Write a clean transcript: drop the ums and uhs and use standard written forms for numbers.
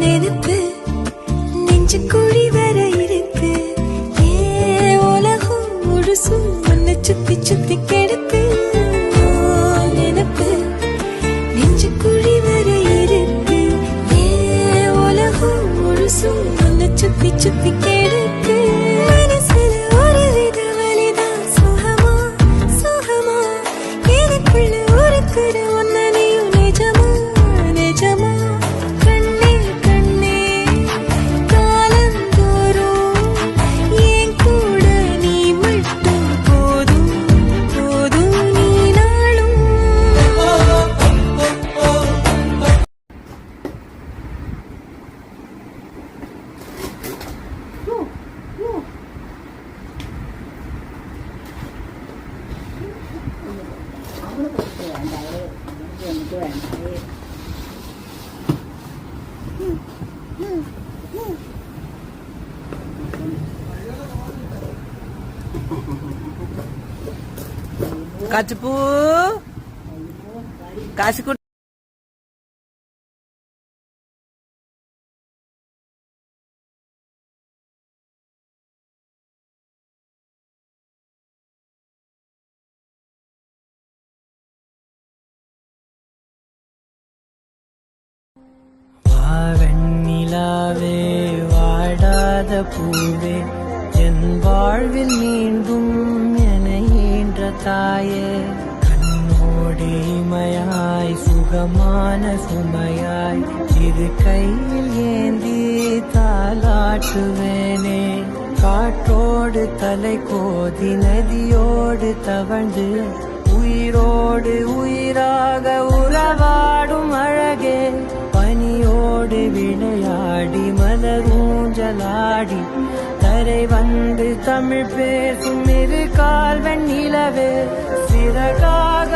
நெருப்பு நெஞ்சு குழி வர இருக்கு உலகம் முழுசும் உன்னை சுத்தி சுத்தி கெடுக்கு நெருப்பு நெஞ்சு குழி வர இருக்கு உலகம் முழுசும் உன்னை சுத்தி சுத்தி கெடுக்கு மனசுல ஒரு வித வலிதான் சுகமா சுகமா எனக்குள்ள ஒருத்தர ஒன்னையும் நிஜமா நிஜமா கண்ணே கண்ணே காலந்தோறும் என் கூட நீ மட்டும் போதும் போதும் நீ நாளும் Kacipu, kasih வெண்ணிலாவே வாடாத பூவே என் வாழ்வில் மீண்டும் என ஈன்ற தாயே கண்ணோடு இமையாய் சுகமான சுமையாய் இரு கையில் ஏந்தி தாலாட்டுவேனே காற்றோடு தலை கோதி நதியோடு தவழ்ந்து உயிரோடு உயிராக உறவாடும் அழகே பனியோடு விளையாடி மலரூஞ்சலாடி கரை வந்து தமிழ் பேசும் இரு கால் வெண்ணிலவே சிறகாக